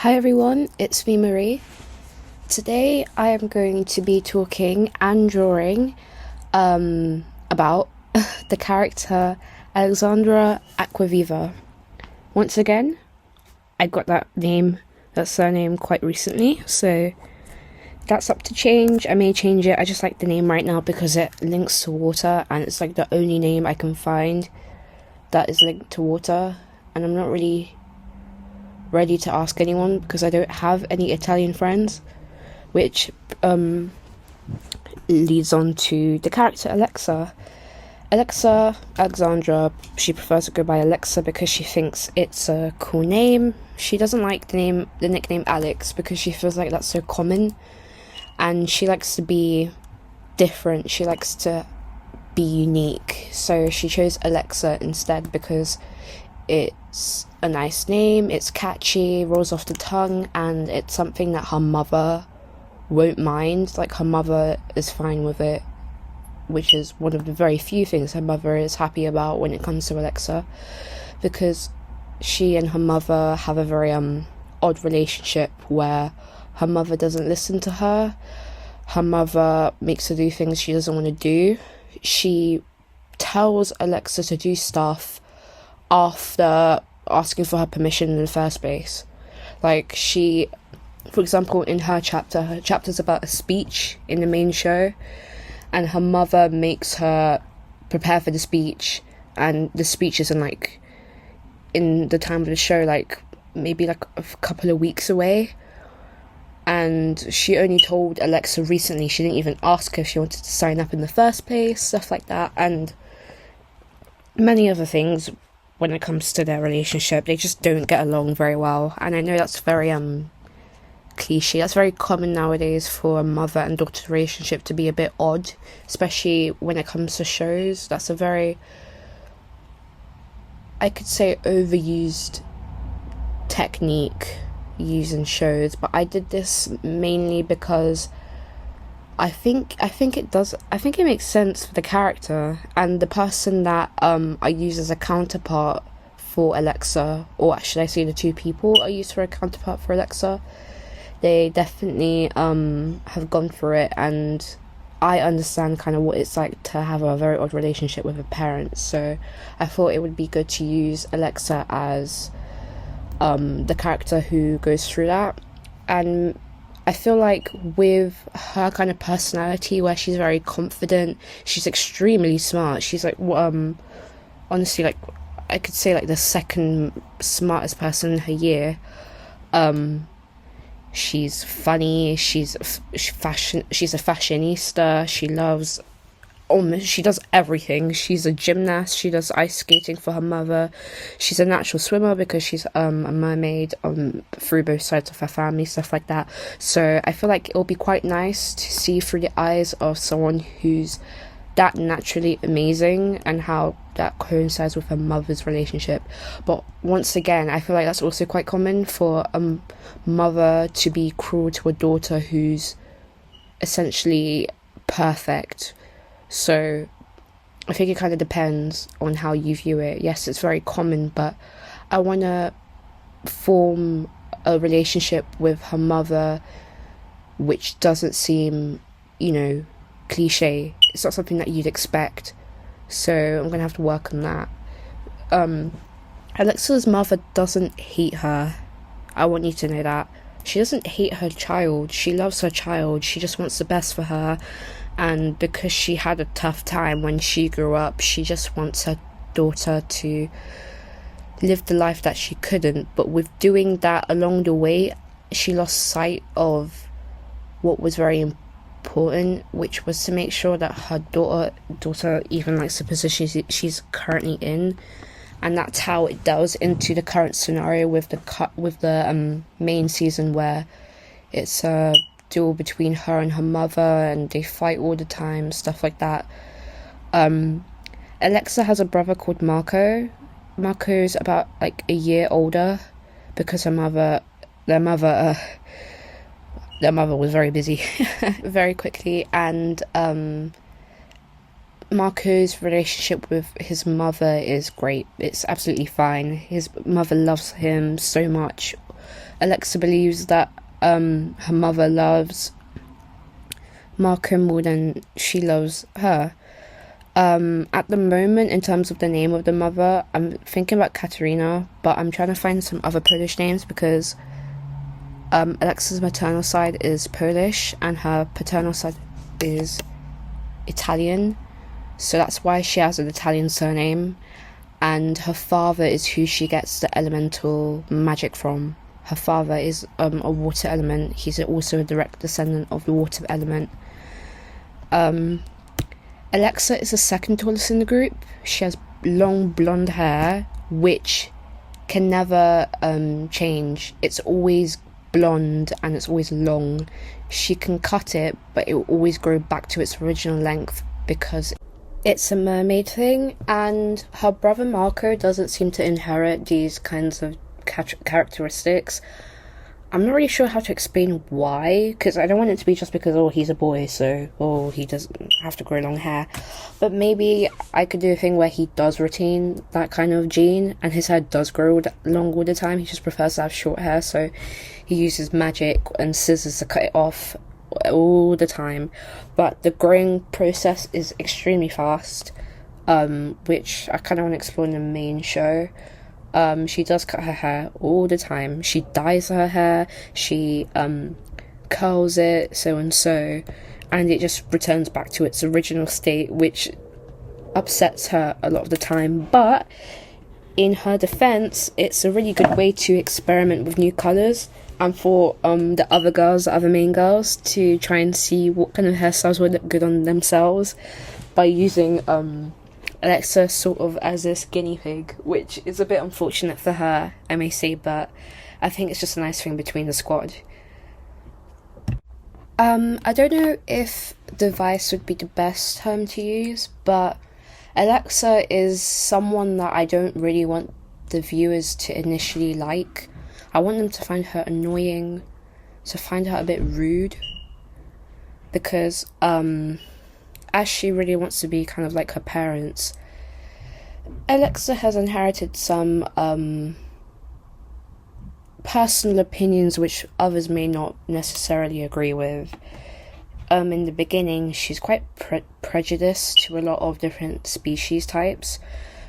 Hi everyone, it's me Marie. Today I am going to be talking and drawing about the character Alexandra Acquaviva. Once again, I got that surname quite recently, so that's up to change. I may change it. I just like the name right now because it links to water and it's like the only name I can find that is linked to water, and I'm not really ready to ask anyone because I don't have any Italian friends, which leads on to the character Alexandra. She prefers to go by Alexa because she thinks it's a cool name. She doesn't like the nickname Alex because she feels like that's so common, and she likes to be different. She likes to be unique, so she chose Alexa instead because it's a nice name, it's catchy, rolls off the tongue, and it's something that her mother won't mind. Like, her mother is fine with it, which is one of the very few things her mother is happy about when it comes to Alexa, because she and her mother have a very odd relationship where her mother doesn't listen to her. Her mother makes her do things she doesn't want to do. She tells Alexa to do stuff after asking for her permission in the first place. Like, she, for example, in her chapter's about a speech in the main show, and her mother makes her prepare for the speech, and the speech isn't like in the time of the show, like maybe like a couple of weeks away, and she only told Alexa recently. She didn't even ask her if she wanted to sign up in the first place, stuff like that, and many other things. When it comes to their relationship, they just don't get along very well, and I know that's very cliche. That's very common nowadays for a mother and daughter relationship to be a bit odd, especially when it comes to shows. That's a very, I could say, overused technique used in shows, but I did this mainly because I think it makes sense for the character and the person that I use as a counterpart for Alexa, or should I say the two people I use for a counterpart for Alexa. They definitely have gone through it, and I understand kind of what it's like to have a very odd relationship with a parent, so I thought it would be good to use Alexa as the character who goes through that. And I feel like with her kind of personality, where she's very confident, she's extremely smart. She's like, honestly, like I could say like the second smartest person in her year. She's funny. She's a fashionista. She does everything. She's a gymnast. She does ice skating for her mother. She's a natural swimmer because she's a mermaid through both sides of her family, stuff like that. So I feel like it'll be quite nice to see through the eyes of someone who's that naturally amazing and how that coincides with her mother's relationship. But once again, I feel like that's also quite common for a mother to be cruel to a daughter who's essentially perfect. So I think it kind of depends on how you view it. Yes, it's very common, but I want to form a relationship with her mother which doesn't seem, cliche. It's not something that you'd expect. So I'm going to have to work on that. Alexa's mother doesn't hate her. I want you to know that. She doesn't hate her child. She loves her child. She just wants the best for her. And because she had a tough time when she grew up, she just wants her daughter to live the life that she couldn't. But with doing that along the way, she lost sight of what was very important, which was to make sure that her daughter even likes the position she's currently in. And that's how it delves into the current scenario with the main season, where it's a duel between her and her mother, and they fight all the time, stuff like that. Alexa has a brother called Marco. Marco's about like a year older because their mother was very busy very quickly, and Marco's relationship with his mother is great. It's absolutely fine. His mother loves him so much. Alexa believes that her mother loves Marco more than she loves her. At the moment, in terms of the name of the mother, I'm thinking about Katerina, but I'm trying to find some other Polish names because Alexa's maternal side is Polish and her paternal side is Italian, so that's why she has an Italian surname, and her father is who she gets the elemental magic from. Her father is a water element. He's also a direct descendant of the water element. Alexa is the second tallest in the group. She has long blonde hair, which can never change. It's always blonde and it's always long. She can cut it, but it will always grow back to its original length because it's a mermaid thing. And her brother Marco doesn't seem to inherit these kinds of characteristics. I'm not really sure how to explain why, because I don't want it to be just because, he's a boy, so, he doesn't have to grow long hair. But maybe I could do a thing where he does retain that kind of gene, and his hair does grow long all the time. He just prefers to have short hair, so he uses magic and scissors to cut it off all the time. But the growing process is extremely fast, which I kind of want to explore in the main show. She does cut her hair all the time. She dyes her hair, she curls it, so and so, and it just returns back to its original state, which upsets her a lot of the time. But in her defense, it's a really good way to experiment with new colors and for the other main girls to try and see what kind of hairstyles would look good on themselves by using Alexa sort of as this guinea pig, which is a bit unfortunate for her, I may say, but I think it's just a nice thing between the squad. I don't know if device would be the best term to use, but Alexa is someone that I don't really want the viewers to initially like. I want them to find her annoying, to find her a bit rude, because as she really wants to be kind of like her parents, Alexa has inherited some personal opinions which others may not necessarily agree with. In the beginning, she's quite prejudiced to a lot of different species types,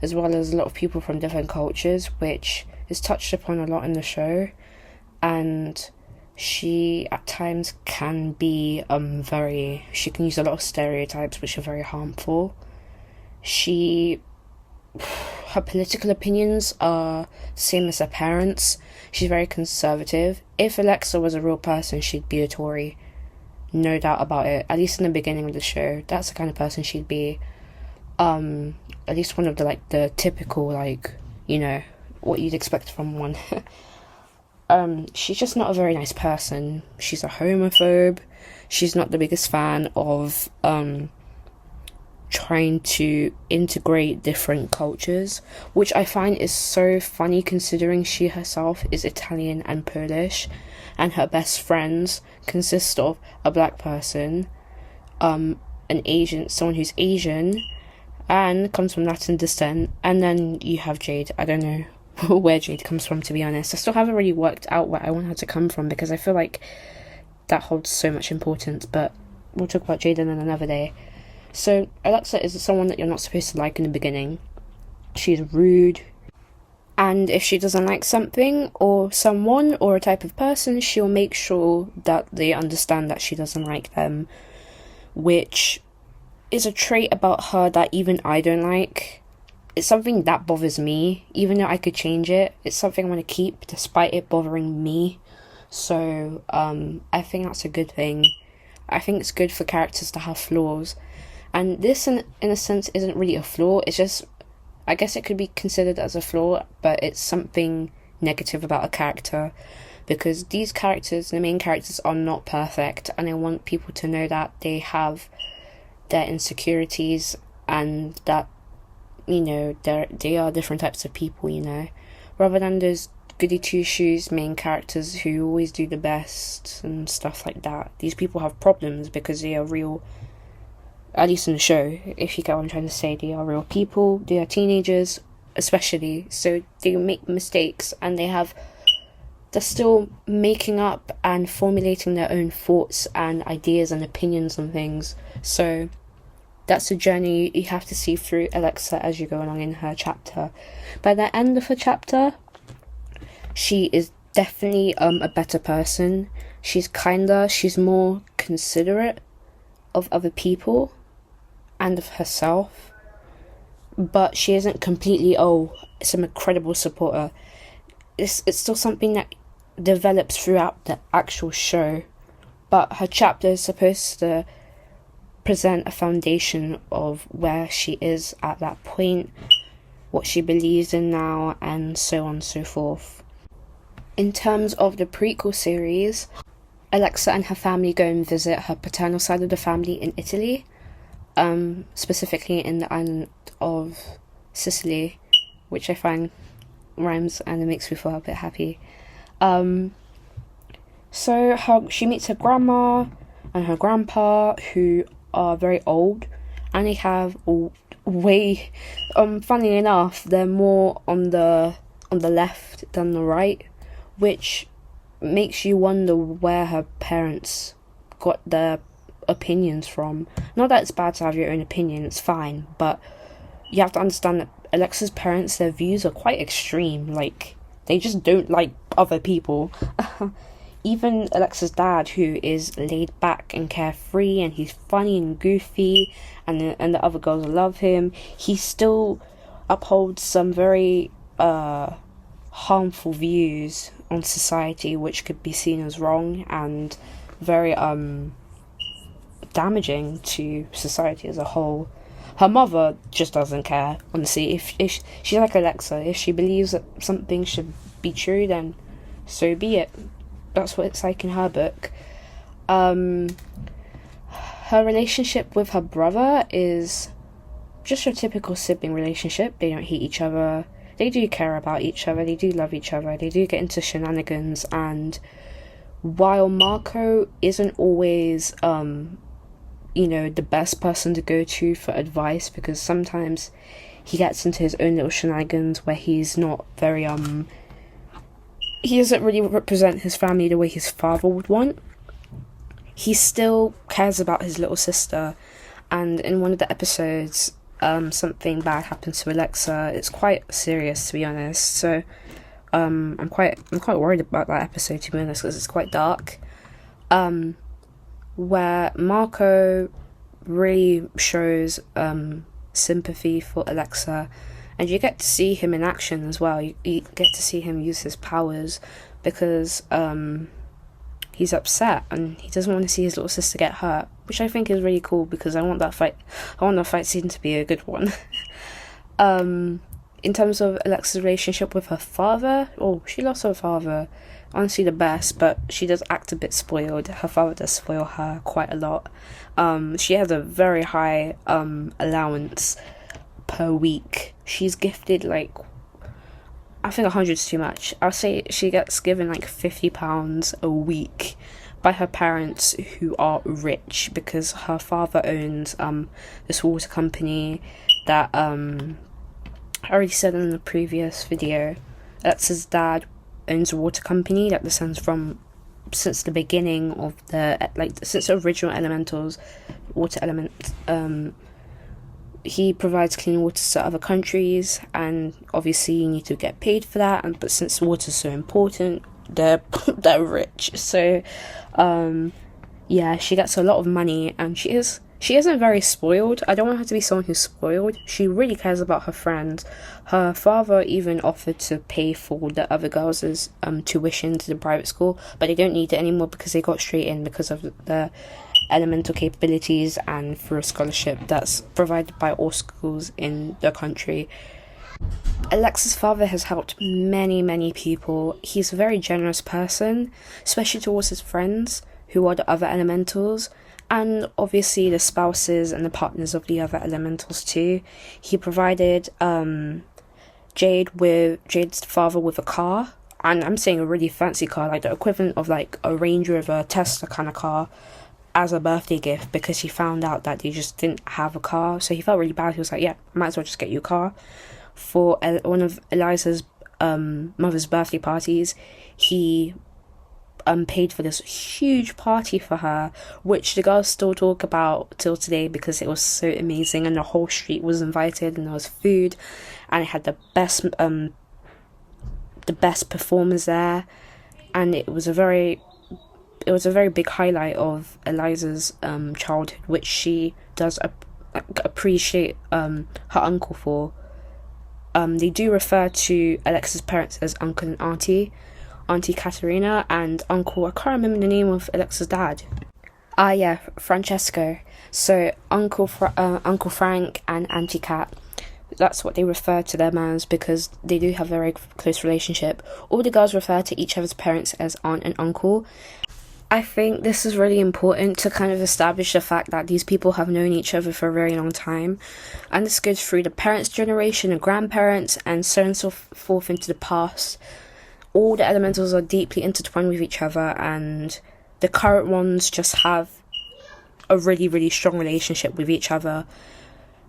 as well as a lot of people from different cultures, which is touched upon a lot in the show, and she at times can be she can use a lot of stereotypes which are very harmful. Her political opinions are same as her parents. She's very conservative. If Alexa was a real person, she'd be a Tory, no doubt about it. At least in the beginning of the show, that's the kind of person she'd be. At least one of the typical, what you'd expect from one. She's just not a very nice person. She's a homophobe. She's not the biggest fan of trying to integrate different cultures, which I find is so funny considering she herself is Italian and Polish, and her best friends consist of a black person, someone who's Asian, and comes from Latin descent, and then you have Jade. I don't know where Jade comes from, to be honest. I still haven't really worked out where I want her to come from, because I feel like that holds so much importance, but we'll talk about Jade in another day. So Alexa is someone that you're not supposed to like in the beginning. She's rude, and if she doesn't like something or someone or a type of person, she'll make sure that they understand that she doesn't like them, which is a trait about her that even I don't like. It's something that bothers me, even though I could change it. It's something I want to keep despite it bothering me. So I think that's a good thing. I think it's good for characters to have flaws. And this, in a sense, isn't really a flaw. It's just, I guess it could be considered as a flaw, but it's something negative about a character. Because these characters, the main characters, are not perfect. And I want people to know that they have their insecurities and that, they are different types of people, rather than those goody two-shoes main characters who always do the best and stuff like that. These people have problems because they are real, at least in the show, if you get what I'm trying to say. They are real people, they are teenagers especially, so they make mistakes and they have they're still making up and formulating their own thoughts and ideas and opinions on things. So that's a journey you have to see through Alexa as you go along in her chapter. By the end of her chapter, she is definitely a better person. She's kinder, she's more considerate of other people and of herself. But she isn't completely, some incredible supporter. It's still something that develops throughout the actual show. But her chapter is supposed to present a foundation of where she is at that point, what she believes in now, and so on and so forth. In terms of the prequel series, Alexa and her family go and visit her paternal side of the family in Italy, specifically in the island of Sicily, which I find rhymes and it makes me feel a bit happy. So she meets her grandma and her grandpa, who are very old, and they have way, funny enough, they're more on the left than the right, which makes you wonder where her parents got their opinions from. Not that it's bad to have your own opinion, it's fine, but you have to understand that Alexa's parents, their views are quite extreme. Like, they just don't like other people. Even Alexa's dad, who is laid back and carefree, and he's funny and goofy, and the other girls love him, he still upholds some very harmful views on society, which could be seen as wrong and very damaging to society as a whole. Her mother just doesn't care, honestly. If she's like Alexa, if she believes that something should be true, then so be it. That's what it's like in her book. Her relationship with her brother is just your typical sibling relationship. They don't hate each other. They do care about each other. They do love each other. They do get into shenanigans. And while Marco isn't always, the best person to go to for advice, because sometimes he gets into his own little shenanigans where he's not very, he doesn't really represent his family the way his father would want. He still cares about his little sister, and in one of the episodes, something bad happens to Alexa. It's quite serious, to be honest. So, I'm quite worried about that episode, to be honest, because it's quite dark. Where Marco really shows sympathy for Alexa, and you get to see him in action as well. You get to see him use his powers, because he's upset and he doesn't want to see his little sister get hurt, which I think is really cool, because I want that fight scene to be a good one. In terms of Alexa's relationship with her father, she loves her father. Honestly, the best, but she does act a bit spoiled. Her father does spoil her quite a lot. She has a very high allowance per week. She's gifted, like, I think 100's too much. I'll say she gets given like £50 a week by her parents, who are rich, because her father owns this water company that I already said in the previous video. That's his dad owns a water company that descends from since the beginning of since the original elementals, water element. He provides clean water to other countries, and obviously you need to get paid for that. But since water's so important, they're rich. So, she gets a lot of money, and she isn't very spoiled. I don't want her to be someone who's spoiled. She really cares about her friends. Her father even offered to pay for the other girls' tuition to the private school, but they don't need it anymore because they got straight in because of the elemental capabilities and through a scholarship that's provided by all schools in the country. Alexa's father has helped many people. He's a very generous person, especially towards his friends, who are the other elementals, and obviously the spouses and the partners of the other elementals too. He provided Jade's father with a car, and I'm saying a really fancy car, like the equivalent of like a Range Rover, Tesla kind of car, as a birthday gift, because he found out that they just didn't have a car. So he felt really bad. He was like, yeah, I might as well just get you a car. For one of Eliza's mother's birthday parties, he paid for this huge party for her, which the girls still talk about till today because it was so amazing, and the whole street was invited, and there was food, and it had the best performers there, and it was a very big highlight of Eliza's childhood, which she does appreciate her uncle for. They do refer to Alexa's parents as uncle and Auntie Katerina, and uncle, I can't remember the name of Alexa's dad. Yeah, Francesco. So Uncle Frank and Auntie Kat, that's what they refer to them as, because they do have a very close relationship. All the girls refer to each other's parents as aunt and uncle. I think this is really important to kind of establish the fact that these people have known each other for a very long time, and this goes through the parents' generation and grandparents and so on and so forth into the past. All the elementals are deeply intertwined with each other, and the current ones just have a really, really strong relationship with each other.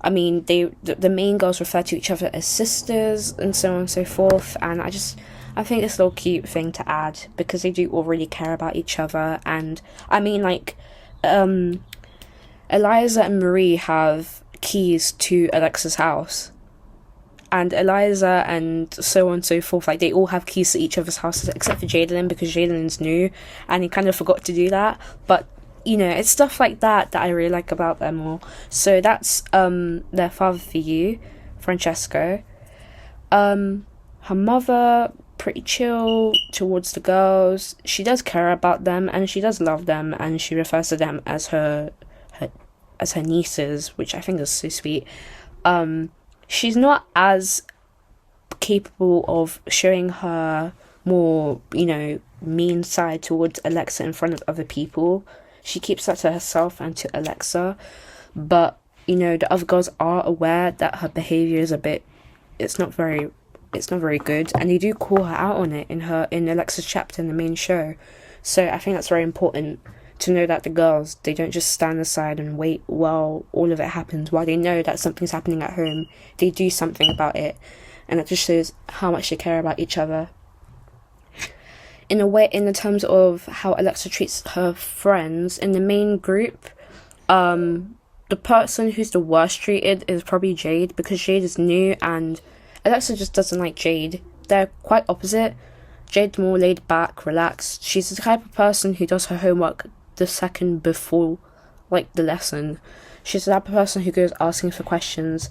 I mean, the main girls refer to each other as sisters and so on and so forth, and I think it's a little cute thing to add because they do all really care about each other. And I mean, like, Eliza and Marie have keys to Alexa's house, and Eliza and so on and so forth, like, they all have keys to each other's houses except for Jadalyn, because Jadalen's new and he kind of forgot to do that. But you know, it's stuff like that I really like about them all. So that's their father for you, Francesco. Her mother, pretty chill towards the girls. She does care about them and she does love them, and she refers to them as her nieces, which I think is so sweet. She's not as capable of showing her more, you know, mean side towards Alexa in front of other people. She keeps that to herself and to Alexa, but you know, the other girls are aware that her behavior is it's not very good, and they do call her out on it in Alexa's chapter in the main show. So I think that's very important to know that the girls, they don't just stand aside and wait while all of it happens. While they know that something's happening at home, they do something about it, and that just shows how much they care about each other. In a way, in the terms of how Alexa treats her friends in the main group, the person who's the worst treated is probably Jade, because Jade is new and Alexa just doesn't like Jade. They're quite opposite. Jade's more laid back, relaxed. She's the type of person who does her homework the second before, like, the lesson. She's the type of person who goes asking for questions.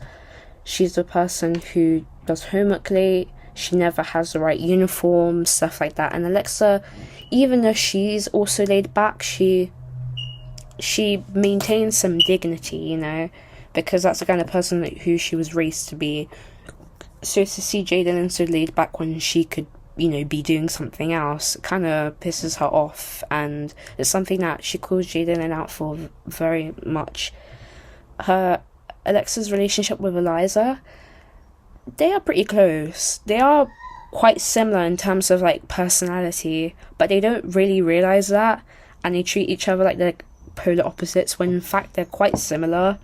She's the person who does homework late. She never has the right uniform, stuff like that. And Alexa, even though she's also laid back, she maintains some dignity, you know, because that's the kind of person who she was raised to be. So to see Jadalyn so laid back when she could, you know, be doing something else, kind of pisses her off, and it's something that she calls Jadalyn out for very much. Alexa's relationship with Eliza, they are pretty close. They are quite similar in terms of, like, personality, but they don't really realize that, and they treat each other like they're polar opposites, when in fact they're quite similar.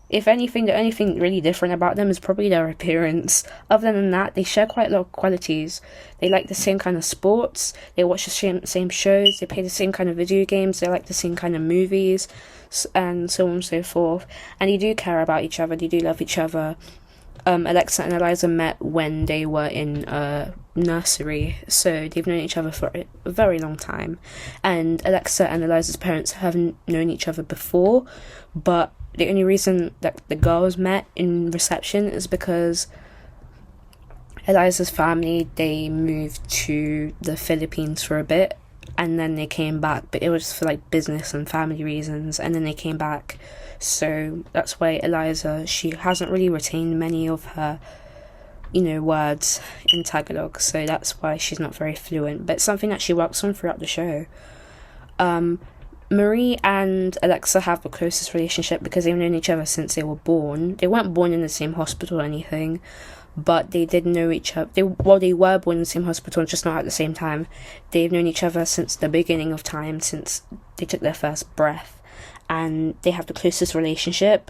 If anything, the only thing really different about them is probably their appearance. Other than that, they share quite a lot of qualities. They like the same kind of sports, they watch the same shows, they play the same kind of video games, they like the same kind of movies, and so on and so forth. And they do care about each other, they do love each other. Alexa and Eliza met when they were in nursery, so they've known each other for a very long time. And Alexa and Eliza's parents haven't known each other before, but the only reason that the girls met in reception is because Eliza's family, they moved to the Philippines for a bit, and then they came back, but it was for, like, business and family reasons, and then they came back. So that's why Eliza, she hasn't really retained many of her, you know, words in Tagalog, so that's why she's not very fluent, but it's something that she works on throughout the show. Marie and Alexa have the closest relationship because they've known each other since they were born. They weren't born in the same hospital or anything, but they did know each other. They were born in the same hospital, just not at the same time. They've known each other since the beginning of time, since they took their first breath, and they have the closest relationship.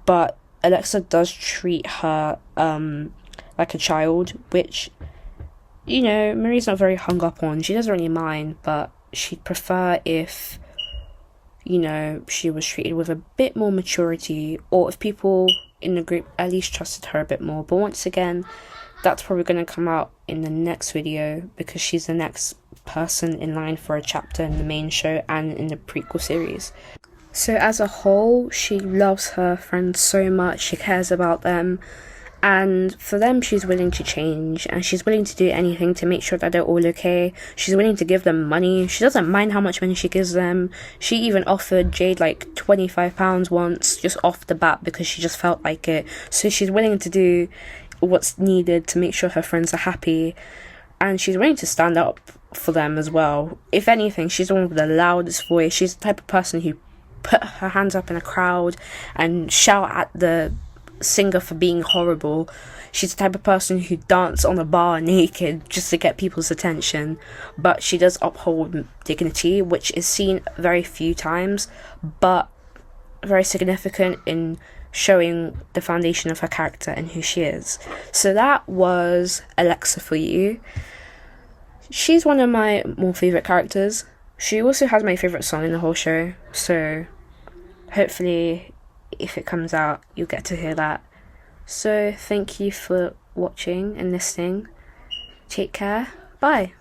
But Alexa does treat her like a child, which you know, Marie's not very hung up on. She doesn't really mind, but she'd prefer if, you know, she was treated with a bit more maturity, or if people in the group at least trusted her a bit more. But once again, that's probably going to come out in the next video, because she's the next person in line for a chapter in the main show and in the prequel series. So as a whole, she loves her friends so much, she cares about them, and for them she's willing to change, and she's willing to do anything to make sure that they're all okay. She's willing to give them money. She doesn't mind how much money she gives them. She even offered Jade like £25 once, just off the bat, because she just felt like it. So she's willing to do what's needed to make sure her friends are happy, and she's willing to stand up for them as well. If anything, she's the one with the loudest voice. She's the type of person who put her hands up in a crowd and shout at the singer for being horrible. She's the type of person who dances on a bar naked just to get people's attention, but she does uphold dignity, which is seen very few times, but very significant in showing the foundation of her character and who she is. So that was Alexa for you. She's one of my more favourite characters. She also has my favourite song in the whole show, so hopefully if it comes out you'll get to hear that. So thank you for watching and listening. Take care. Bye.